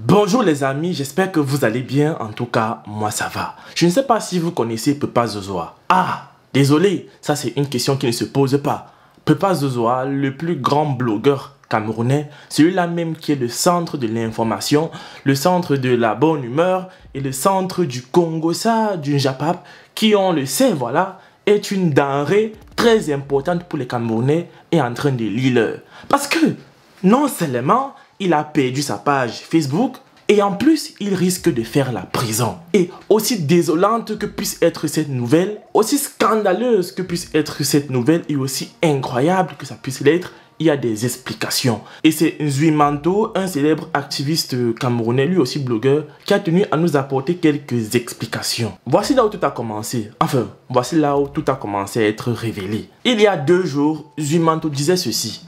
Bonjour les amis, j'espère que vous allez bien, en tout cas, moi ça va. Je ne sais pas si vous connaissez Pepa Zozoa. Ah, désolé, ça c'est une question qui ne se pose pas. Pepa Zozoa, le plus grand blogueur camerounais, celui-là même qui est le centre de l'information, le centre de la bonne humeur et le centre du Congossa, du Njapap, qui on le sait, voilà, est une denrée très importante pour les Camerounais et en train de lire. Parce que, non seulement il a perdu sa page Facebook et en plus il risque de faire la prison. Et aussi désolante que puisse être cette nouvelle, aussi scandaleuse que puisse être cette nouvelle et aussi incroyable que ça puisse l'être, il y a des explications. Et c'est Nzuimanto, un célèbre activiste camerounais, lui aussi blogueur, qui a tenu à nous apporter quelques explications. Voici là où tout a commencé. Enfin, voici là où tout a commencé à être révélé. Il y a 2 jours, Nzuimanto disait ceci.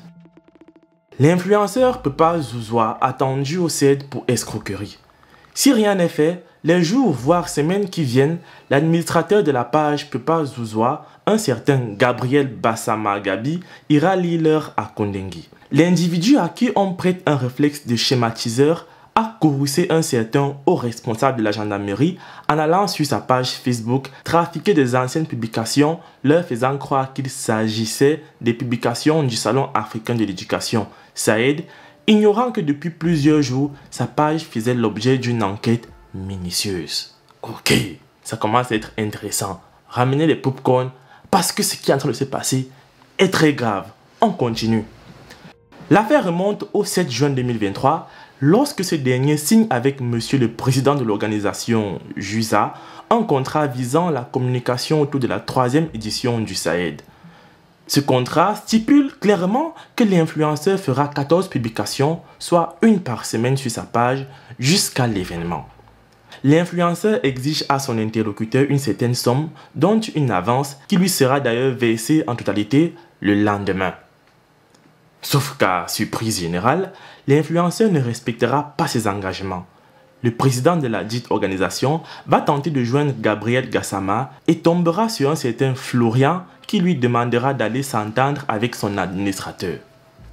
L'influenceur Pepa Zozoa attendu au CED pour escroquerie. Si rien n'est fait, les jours voire semaines qui viennent, l'administrateur de la page Pepa Zozoa, un certain Gabriel Bassama Gabi, ira lire à Kondengi. L'individu à qui on prête un réflexe de schématiseur a courroucé un certain haut responsable de la gendarmerie en allant sur sa page Facebook trafiquer des anciennes publications leur faisant croire qu'il s'agissait des publications du Salon africain de l'éducation, SAED, ignorant que depuis plusieurs jours, sa page faisait l'objet d'une enquête minutieuse. Ok, ça commence à être intéressant. Ramenez les popcorn parce que ce qui est en train de se passer est très grave. On continue. L'affaire remonte au 7 juin 2023 lorsque ce dernier signe avec monsieur le président de l'organisation JUSA un contrat visant la communication autour de la 3e édition du SAED. Ce contrat stipule clairement que l'influenceur fera 14 publications, soit une par semaine sur sa page, jusqu'à l'événement. L'influenceur exige à son interlocuteur une certaine somme, dont une avance qui lui sera d'ailleurs versée en totalité le lendemain. Sauf qu'à surprise générale, l'influenceur ne respectera pas ses engagements. Le président de la dite organisation va tenter de joindre Gabriel Gassama et tombera sur un certain Florian qui lui demandera d'aller s'entendre avec son administrateur.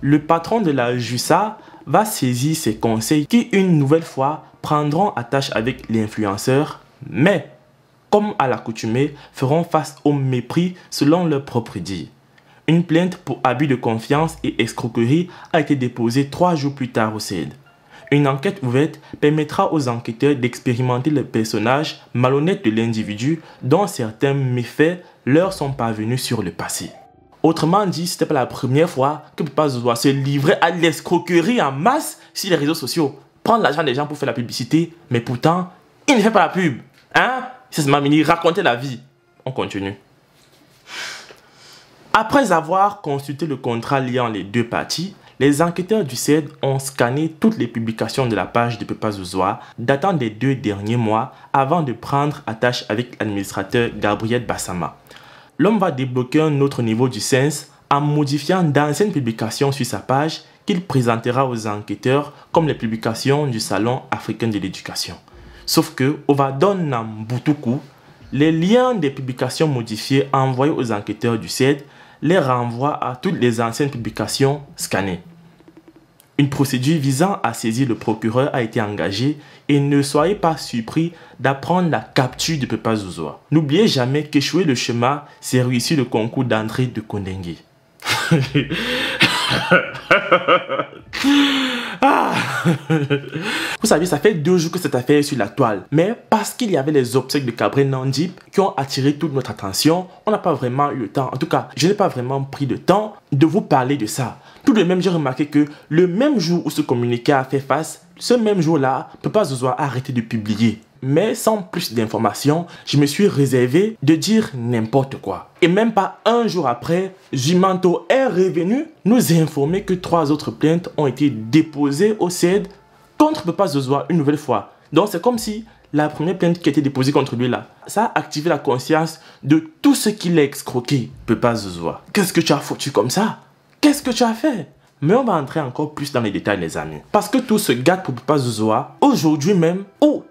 Le patron de la JUSA va saisir ses conseils qui, une nouvelle fois, prendront attache avec l'influenceur, mais, comme à l'accoutumée, feront face au mépris selon leur propre dit. Une plainte pour abus de confiance et escroquerie a été déposée 3 jours plus tard au CED. Une enquête ouverte permettra aux enquêteurs d'expérimenter le personnage malhonnête de l'individu dont certains méfaits leur sont parvenus sur le passé. Autrement dit, ce n'était pas la première fois que Pepa Zozoa se livrait à l'escroquerie en masse sur les réseaux sociaux. Prendre l'argent des gens pour faire la publicité, mais pourtant, il ne fait pas la pub. Hein? C'est Mamini, raconter la vie. On continue. Après avoir consulté le contrat liant les deux parties, les enquêteurs du CED ont scanné toutes les publications de la page de Pepa Zozoa datant des 2 derniers mois avant de prendre attache avec l'administrateur Gabriel Bassama. L'homme va débloquer un autre niveau du sens en modifiant d'anciennes publications sur sa page qu'il présentera aux enquêteurs comme les publications du Salon africain de l'éducation. Sauf que, au Vadon Nambutuku, les liens des publications modifiées envoyés aux enquêteurs du CED les renvoient à toutes les anciennes publications scannées. Une procédure visant à saisir le procureur a été engagée et ne soyez pas surpris d'apprendre la capture de Pepa Zozoa. N'oubliez jamais qu'échouer le schéma, c'est réussir le concours d'entrée de Kondengi. Ah. Vous savez, ça fait 2 jours que cette affaire est sur la toile. Mais parce qu'il y avait les obsèques de Cabré Nandip qui ont attiré toute notre attention, on n'a pas vraiment eu le temps. En tout cas, je n'ai pas vraiment pris le temps de vous parler de ça. Tout de même, j'ai remarqué que le même jour où ce communiqué a fait face, ce même jour-là, Pepa Zozoa a arrêté de publier. Mais sans plus d'informations, je me suis réservé de dire n'importe quoi. Et même pas 1 jour après, Nzuimanto est revenu nous informer que 3 autres plaintes ont été déposées au CED contre Pepa Zozoa une nouvelle fois. Donc c'est comme si la première plainte qui a été déposée contre lui là, ça a activé la conscience de tout ce qu'il a escroqué. Pepa Zozoa, qu'est-ce que tu as foutu comme ça? Qu'est-ce que tu as fait? Mais on va entrer encore plus dans les détails les amis. Parce que tout se gâte pour Pepa Zozoa. Aujourd'hui même,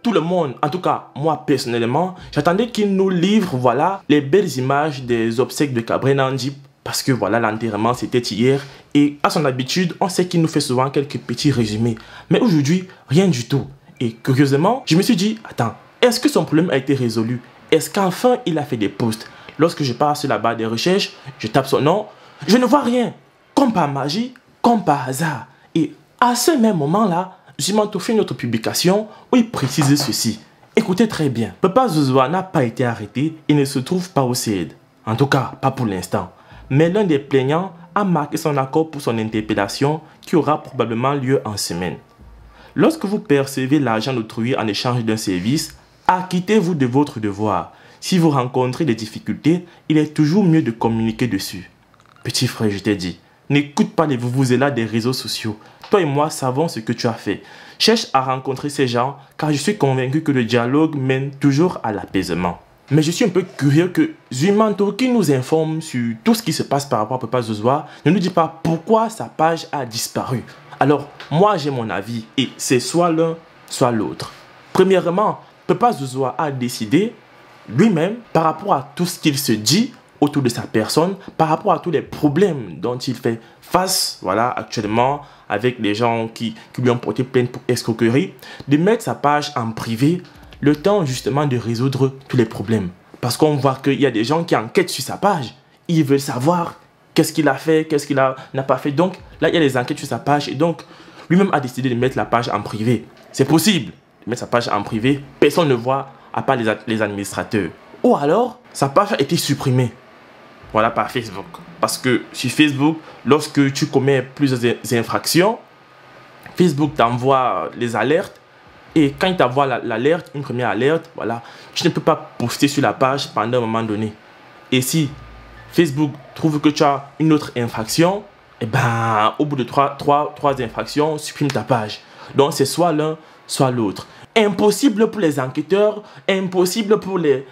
tout le monde, en tout cas moi personnellement, j'attendais qu'il nous livre voilà les belles images des obsèques de Cabré Nandip. Parce que voilà, l'enterrement c'était hier. Et à son habitude, on sait qu'il nous fait souvent quelques petits résumés. Mais aujourd'hui, rien du tout. Et curieusement, je me suis dit, attends, est-ce que son problème a été résolu? Est-ce qu'enfin il a fait des posts? Lorsque je pars sur la barre des recherches, je tape son nom, je ne vois rien. Comme par magie, comme par hasard. Et à ce même moment-là, Zumanto fait une autre publication où il précise ceci. Écoutez très bien, Papa Zozoa n'a pas été arrêté et ne se trouve pas au CED. En tout cas, pas pour l'instant. Mais l'un des plaignants a marqué son accord pour son interpellation qui aura probablement lieu en semaine. Lorsque vous percevez l'argent d'autrui en échange d'un service, acquittez-vous de votre devoir. Si vous rencontrez des difficultés, il est toujours mieux de communiquer dessus. Petit frère, je t'ai dit, n'écoute pas les vuvuzelas des réseaux sociaux. Toi et moi savons ce que tu as fait. Cherche à rencontrer ces gens car je suis convaincu que le dialogue mène toujours à l'apaisement. Mais je suis un peu curieux que Zumanto, qui nous informe sur tout ce qui se passe par rapport à Papa Zozoa, ne nous dit pas pourquoi sa page a disparu. Alors, moi j'ai mon avis et c'est soit l'un, soit l'autre. Premièrement, Papa Zozoa a décidé lui-même, par rapport à tout ce qu'il se dit autour de sa personne, par rapport à tous les problèmes dont il fait face, voilà, actuellement, avec les gens qui lui ont porté plainte pour escroquerie, de mettre sa page en privé, le temps justement de résoudre tous les problèmes. Parce qu'on voit qu'il y a des gens qui enquêtent sur sa page, ils veulent savoir qu'est-ce qu'il a fait, qu'est-ce qu'il n'a pas fait. Donc là, il y a des enquêtes sur sa page et donc lui-même a décidé de mettre la page en privé. C'est possible de mettre sa page en privé, personne ne voit à part les administrateurs. Ou alors, sa page a été supprimée. Voilà, par Facebook. Parce que sur Facebook, lorsque tu commets plusieurs infractions, Facebook t'envoie les alertes. Et quand il t'envoie l'alerte, une première alerte, voilà, tu ne peux pas poster sur la page pendant un moment donné. Et si Facebook trouve que tu as une autre infraction, et ben, au bout de trois infractions, supprime ta page. Donc, c'est soit l'un, soit l'autre. Impossible pour les enquêteurs, impossible pour les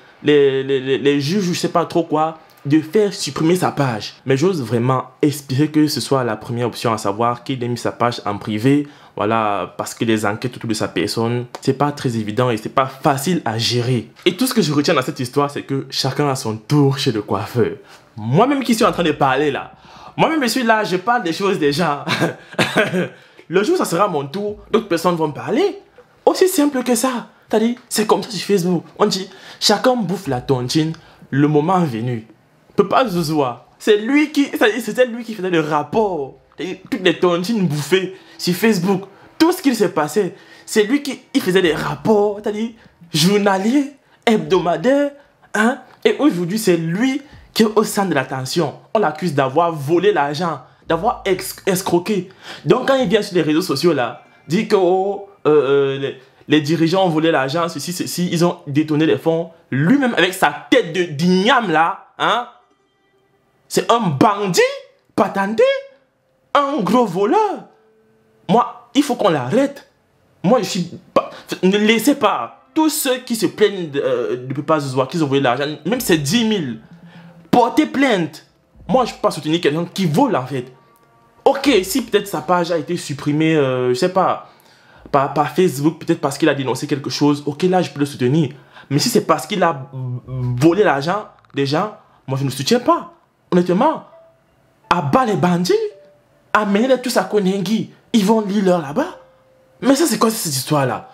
juges, je ne sais pas trop quoi, de faire supprimer sa page. Mais j'ose vraiment espérer que ce soit la première option, à savoir qu'il ait mis sa page en privé. Voilà, parce que les enquêtes autour de sa personne, c'est pas très évident et c'est pas facile à gérer. Et tout ce que je retiens dans cette histoire, c'est que chacun a son tour chez le coiffeur. Moi-même qui suis en train de parler là, moi-même je suis là, je parle des choses des gens. Le jour où ça sera mon tour, d'autres personnes vont parler. Aussi simple que ça. C'est-à-dire, c'est comme ça sur Facebook. On dit, chacun bouffe la tontine, le moment venu. Papa Zozoa, c'était lui qui faisait le rapport. Toutes les tontines bouffées sur Facebook. Tout ce qui s'est passé, c'est lui qui faisait des rapports, c'est-à-dire journaliers, hebdomadaires. Hein? Et aujourd'hui, c'est lui qui est au centre de l'attention. On l'accuse d'avoir volé l'argent, d'avoir escroqué. Donc quand il vient sur les réseaux sociaux là, dit que les dirigeants ont volé l'argent, ceci, ils ont détourné les fonds. Lui-même avec sa tête de d'igname là, hein? C'est un bandit, patenté, un gros voleur. Moi, il faut qu'on l'arrête. Moi, je suis pas... Ne laissez pas. Tous ceux qui se plaignent de Papa Zozoa, qui ont volé l'argent, même c'est 10 000, portez plainte. Moi, je ne peux pas soutenir quelqu'un qui vole en fait. Ok, si peut-être sa page a été supprimée, je sais pas, par Facebook, peut-être parce qu'il a dénoncé quelque chose, ok, là, je peux le soutenir. Mais si c'est parce qu'il a volé l'argent des gens, moi, je ne le soutiens pas. Honnêtement, abat les bandits, amenez-les tous à Konengi, ils vont lire là-bas. Mais ça, c'est quoi cette histoire-là?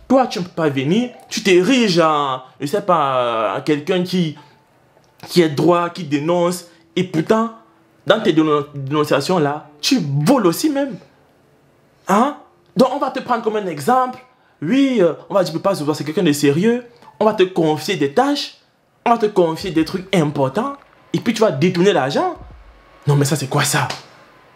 Toi, tu ne peux pas venir, tu t'ériges en, je sais pas, en quelqu'un qui est droit, qui dénonce, et pourtant, dans tes dénonciations-là, tu voles aussi même. Hein? Donc, on va te prendre comme un exemple. Oui, on va dire, Papa Zozoa, c'est quelqu'un de sérieux. On va te confier des tâches. On va te confier des trucs importants. Et puis, tu vas détourner l'argent. Non, mais ça, c'est quoi ça?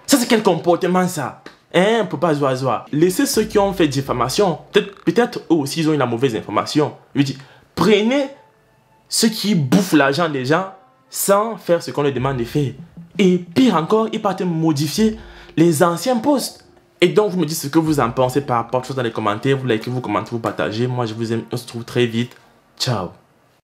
Ça, c'est quel comportement, ça? Hein, Papa Zozoa? Laissez ceux qui ont fait diffamation. Peut-être eux aussi, ils ont une mauvaise information. Je dis, prenez ceux qui bouffent l'argent des gens sans faire ce qu'on leur demande de faire. Et pire encore, ils partent modifier les anciens posts. Et donc, vous me dites ce que vous en pensez par rapport à tout ça dans les commentaires. Vous likez, vous commentez, vous partagez. Moi, je vous aime. On se retrouve très vite. Ciao.